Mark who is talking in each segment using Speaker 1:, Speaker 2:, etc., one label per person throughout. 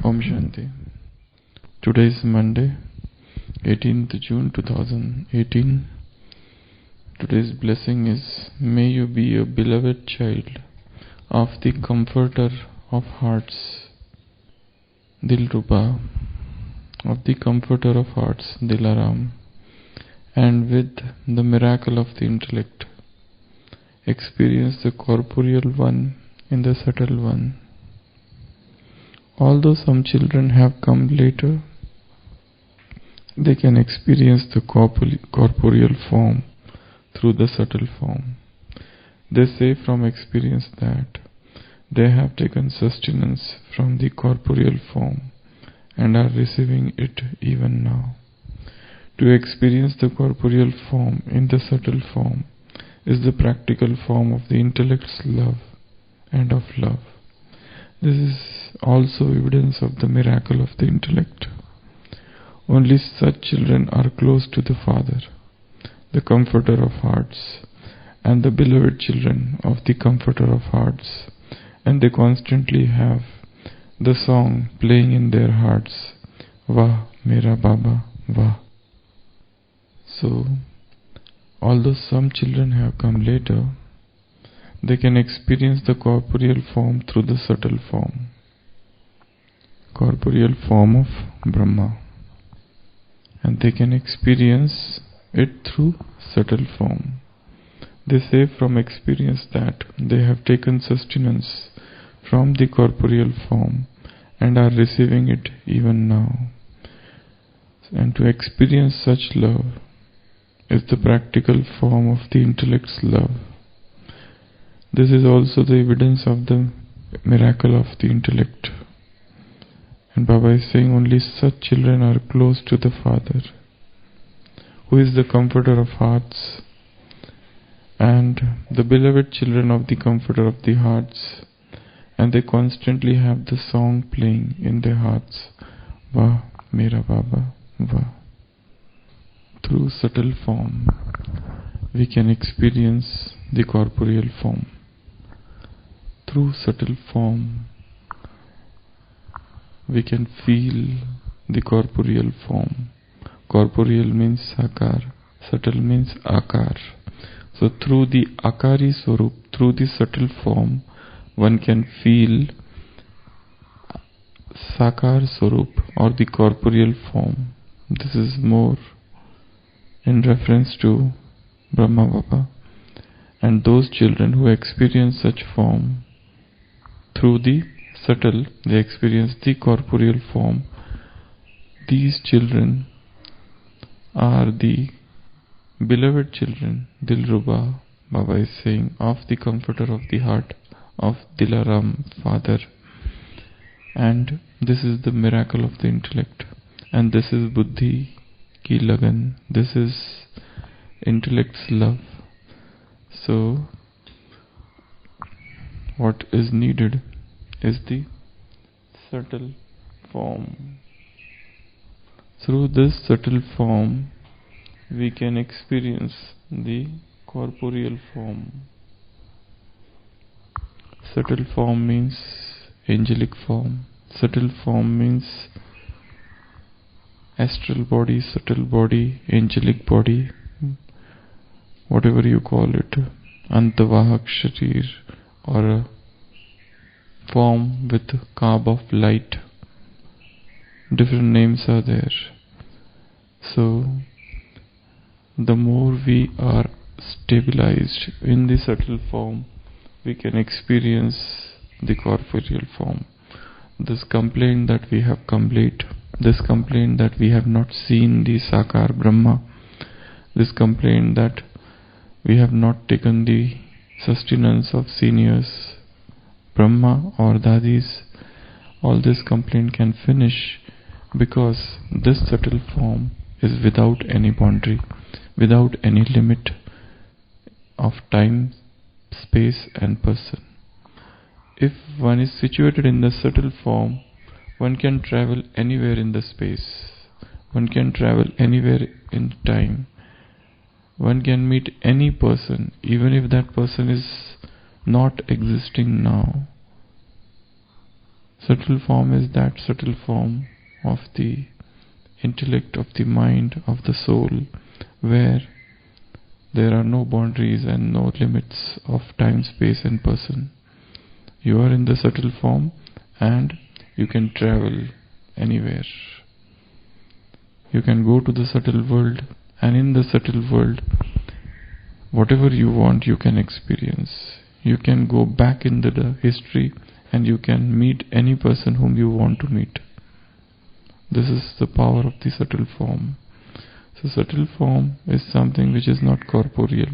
Speaker 1: Om Shanti. Today is Monday, 18th June 2018. Today's blessing is, may you be a beloved child of the Comforter of Hearts, Dilruba, of the Comforter of Hearts, Dilaram, and with the miracle of the intellect, experience the corporeal one in the subtle one. Although some children have come later, they can experience the corporeal form through the subtle form. They say from experience that they have taken sustenance from the corporeal form and are receiving it even now. To experience the corporeal form in the subtle form is the practical form of the intellect's love and of love. This is also evidence of the miracle of the intellect. Only such children are close to the Father, the Comforter of Hearts, and the beloved children of the Comforter of Hearts, and they constantly have the song playing in their hearts, Vah, Mera Baba, Vah. So, although some children have come later, they can experience the corporeal form through the subtle form, corporeal form of Brahma, and they can experience it through subtle form. They say from experience that they have taken sustenance from the corporeal form and are receiving it even now. And to experience such love is the practical form of the intellect's love. This is also the evidence of the miracle of the intellect. And Baba is saying only such children are close to the Father, who is the Comforter of Hearts, and the beloved children of the Comforter of the Hearts, and they constantly have the song playing in their hearts, Vah, Mera Baba, Vah. Through subtle form, we can experience the corporeal form. Through subtle form, we can feel the corporeal form. Corporeal means sakar, subtle means akar. So through the akari swarup, through the subtle form, one can feel sakar swarup or the corporeal form. This is more in reference to Brahma Baba. And those children who experience such form through the subtle, they experience the corporeal form. These children are the beloved children, Dilruba, Baba is saying, of the Comforter of the Heart, of Dilaram, Father. And this is the miracle of the intellect. And this is Buddhi ki lagan. This is intellect's love. So, what is needed is the subtle form. Through this subtle form, we can experience the corporeal form. Subtle form means angelic form. Subtle form means astral body, subtle body, angelic body, whatever you call it, Antavahak Sharir, or a form with carb of light. Different names are there. So, the more we are stabilized in the subtle form, we can experience the corporeal form. This complaint that we have come late, this complaint that we have not seen the Sakar Brahma, this complaint that we have not taken the sustenance of seniors, Brahma or Dadis, all this complaint can finish because this subtle form is without any boundary, without any limit of time, space and person. If one is situated in the subtle form, one can travel anywhere in the space, one can travel anywhere in time, one can meet any person, even if that person is not existing now. Subtle form is that subtle form of the intellect, of the mind, of the soul, where there are no boundaries and no limits of time, space and person. You are in the subtle form and you can travel anywhere. You can go to the subtle world, and in the subtle world, whatever you want you can experience. You can go back into the history and you can meet any person whom you want to meet. This is the power of the subtle form. So subtle form is something which is not corporeal.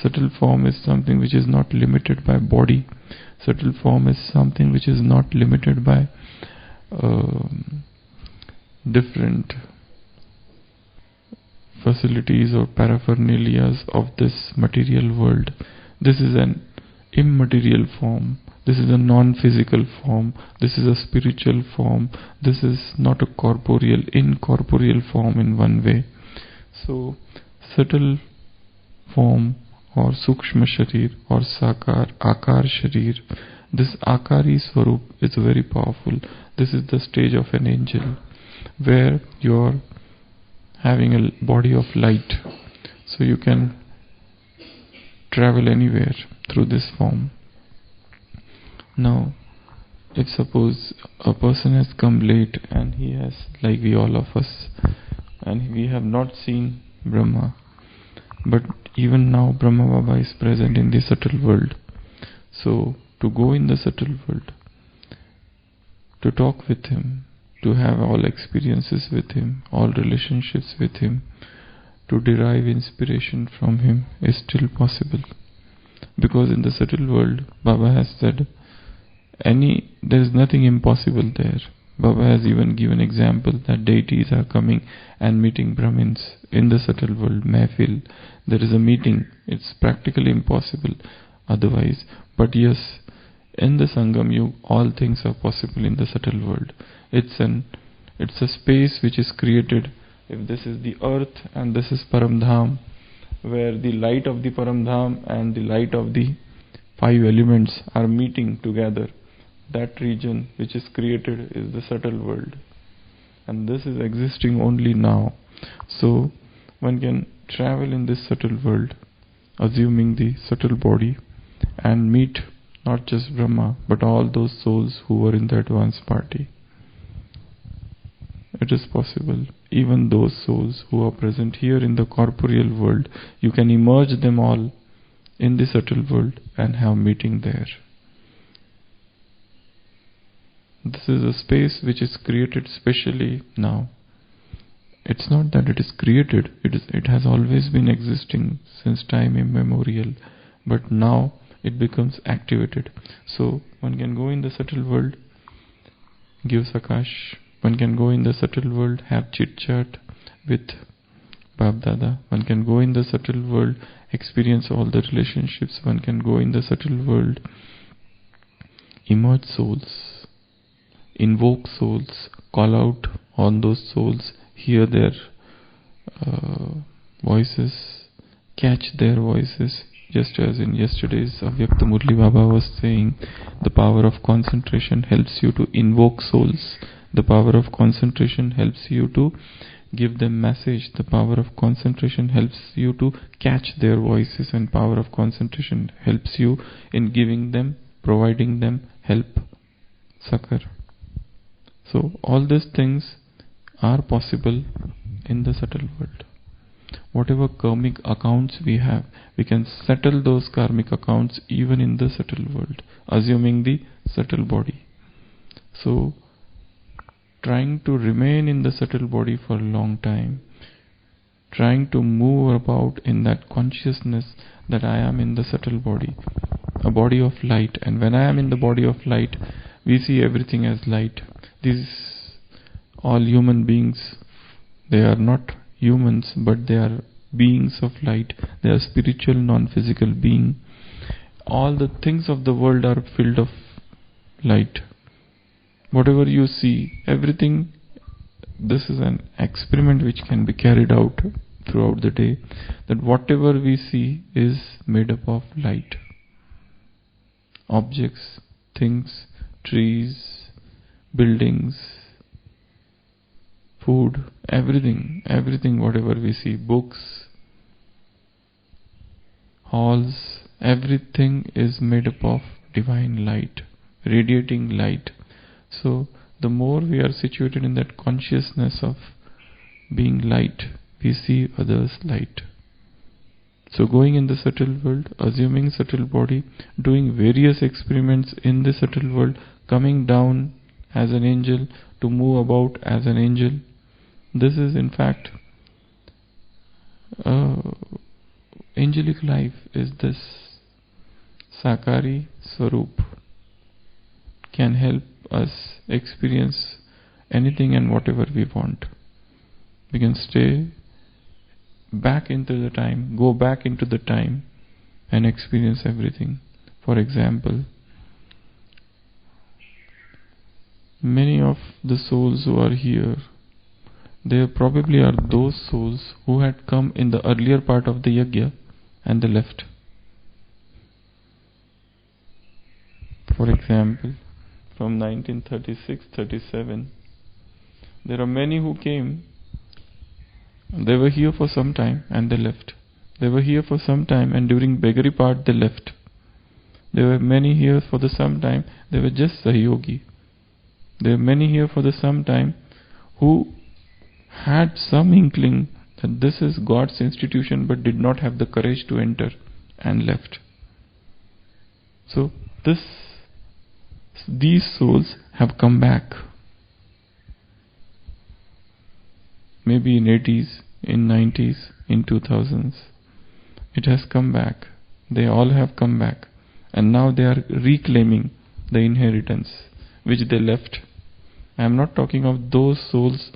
Speaker 1: Subtle form is something which is not limited by body. Subtle form is something which is not limited by different facilities or paraphernalias of this material world. This is an immaterial form. This is a non-physical form. This is a spiritual form. This is not a corporeal, incorporeal form in one way. So, subtle form or Sukshma Sharir or Sakar, Akar Sharir, this Akari Swarup is very powerful. This is the stage of an angel where you are having a body of light. So you can travel anywhere through this form. Now, if suppose a person has come late and he has, like we all of us, and we have not seen Brahma, but even now Brahma Baba is present in the subtle world. So, to go in the subtle world, to talk with him, to have all experiences with him, all relationships with him, to derive inspiration from him is still possible. Because in the subtle world, Baba has said, there is nothing impossible there. Baba has even given example that deities are coming and meeting Brahmins in the subtle world, Mehfil. There is a meeting. It's practically impossible otherwise. But yes, in the Sangam Yug, all things are possible in the subtle world. It's a space which is created. If this is the earth and this is Paramdham, where the light of the Paramdham and the light of the five elements are meeting together, that region which is created is the subtle world. And this is existing only now. So one can travel in this subtle world, assuming the subtle body, and meet not just Brahma, but all those souls who were in the advanced party. It is possible. Even those souls who are present here in the corporeal world, you can emerge them all in the subtle world and have meeting there. This is a space which is created specially now. It's not that it is created, it has always been existing since time immemorial, but now it becomes activated. So one can go in the subtle world, give Sakash. One can go in the subtle world, have chit-chat with Bab Dada. One can go in the subtle world, experience all the relationships. One can go in the subtle world, emerge souls, invoke souls, call out on those souls, hear their voices, catch their voices. Just as in yesterday's Avyakta Murli Baba was saying, the power of concentration helps you to invoke souls. The power of concentration helps you to give them message. The power of concentration helps you to catch their voices, and power of concentration helps you in giving them, providing them help, succor. So all these things are possible in the subtle world. Whatever karmic accounts we have, we can settle those karmic accounts even in the subtle world, assuming the subtle body. So trying to remain in the subtle body for a long time, trying to move about in that consciousness that I am in the subtle body, a body of light. And when I am in the body of light, we see everything as light. These all human beings, they are not humans, but they are beings of light. They are spiritual, non-physical being. All the things of the world are filled of light. Whatever you see, everything, this is an experiment which can be carried out throughout the day, that whatever we see is made up of light. Objects, things, trees, buildings, food, everything whatever we see, books, halls, everything is made up of divine light, radiating light. So the more we are situated in that consciousness of being light, we see others light. So going in the subtle world, assuming subtle body, doing various experiments in the subtle world, coming down as an angel to move about as an angel. This is in fact angelic life is this Sakari Swarup, can help us experience anything and whatever we want. We can stay back into the time, go back into the time and experience everything. For example, many of the souls who are here, they probably are those souls who had come in the earlier part of the yajna and they left. For example, from 1936-37, there are many who came. They were here for some time and they left. They were here for some time and during beggary part they left. There were many here for the some time, they were just Sahayogi. There were many here for the some time who had some inkling that this is God's institution but did not have the courage to enter and left. So these souls have come back. Maybe in 80s, in 90s, in 2000s. It has come back. They all have come back. And now they are reclaiming the inheritance which they left. I am not talking of those souls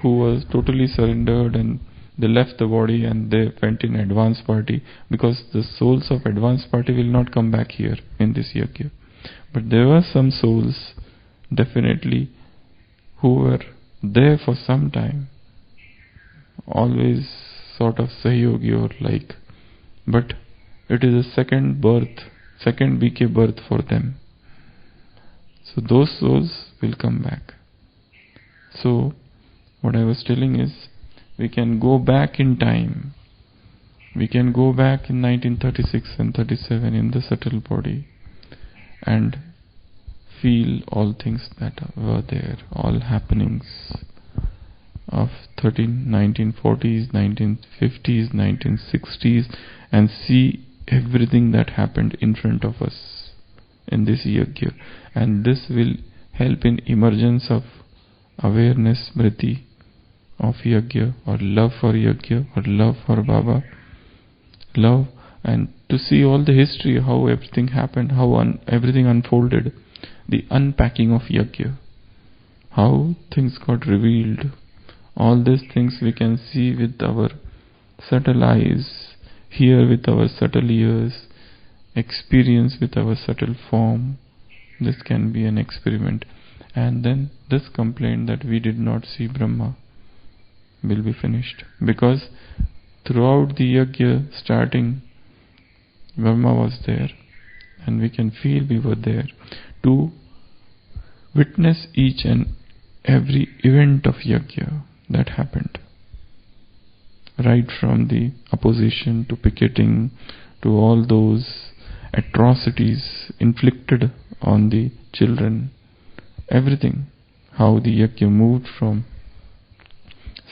Speaker 1: who was totally surrendered and they left the body and they went in advanced party, because the souls of advanced party will not come back here in this yajna. But there were some souls definitely who were there for some time, always sort of Sahayogi or like, but it is a second birth, second BK birth for them. So those souls will come back. So what I was telling is, we can go back in time. We can go back in 1936 and 37 in the subtle body and feel all things that were there, all happenings of 1940s, 1950s, 1960s, and see everything that happened in front of us in this yajna. And this will help in emergence of awareness, smriti of yajna, or love for yajna, or love for Baba, love, and to see all the history, how everything happened, how everything unfolded, the unpacking of yajna, how things got revealed. All these things we can see with our subtle eyes, hear with our subtle ears, experience with our subtle form. This can be an experiment. And then this complaint that we did not see Brahma will be finished. Because throughout the yajna starting, Brahma was there. And we can feel we were there to witness each and every event of yajna that happened. Right from the opposition to picketing to all those atrocities inflicted on the children. Everything. How the yajna moved from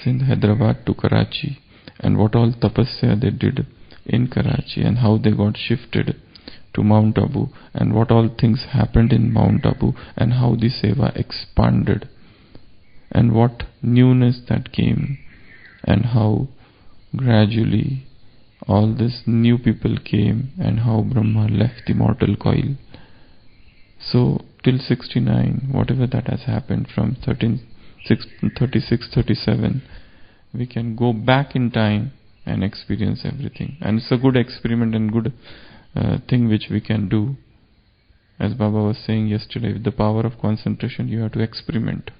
Speaker 1: Sindh, Hyderabad to Karachi, and what all tapasya they did in Karachi, and how they got shifted to Mount Abu, and what all things happened in Mount Abu, and how the seva expanded, and what newness that came, and how gradually all these new people came, and how Brahma left the mortal coil. So till 69, whatever that has happened from 36, 37, we can go back in time and experience everything. And it's a good experiment and good thing which we can do. As Baba was saying yesterday, with the power of concentration, you have to experiment.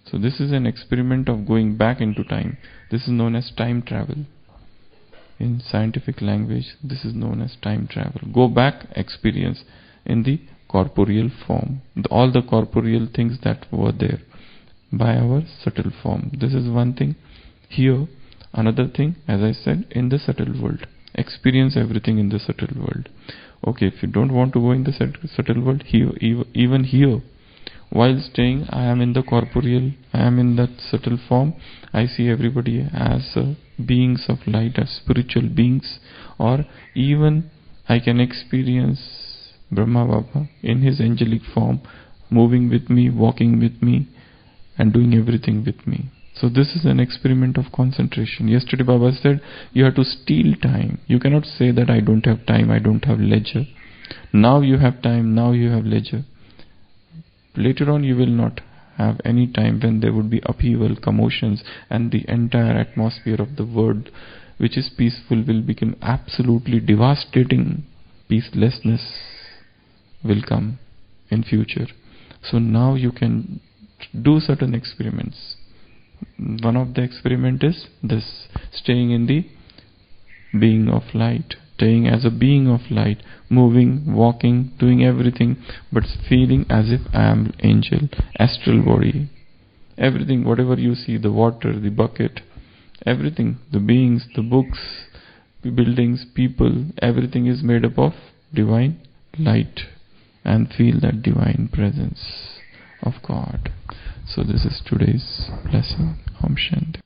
Speaker 1: So this is an experiment of going back into time. This is known as time travel. In scientific language, this is known as time travel. Go back, experience in the corporeal form, all the corporeal things that were there by our subtle form. This is one thing. Here, another thing, as I said, in the subtle world. Experience everything in the subtle world. Okay, if you don't want to go in the subtle world, here, even here, while staying, I am in the corporeal, I am in that subtle form. I see everybody as beings of light, as spiritual beings, or even I can experience Brahma Baba in his angelic form, moving with me, walking with me, and doing everything with me. So this is an experiment of concentration. Yesterday Baba said, you have to steal time. You cannot say that I don't have time, I don't have leisure. Now you have time, now you have leisure. Later on you will not have any time when there would be upheaval, commotions, and the entire atmosphere of the world, which is peaceful, will become absolutely devastating. Peacelessness will come in future. So now you can do certain experiments. One of the experiment is this, staying in the being of light, staying as a being of light, moving, walking, doing everything, but feeling as if I am angel, astral body. Everything, whatever you see, the water, the bucket, everything, the beings, the books, the buildings, people, everything is made up of divine light, and feel that divine presence of God. So this is today's blessing. Om Shanti.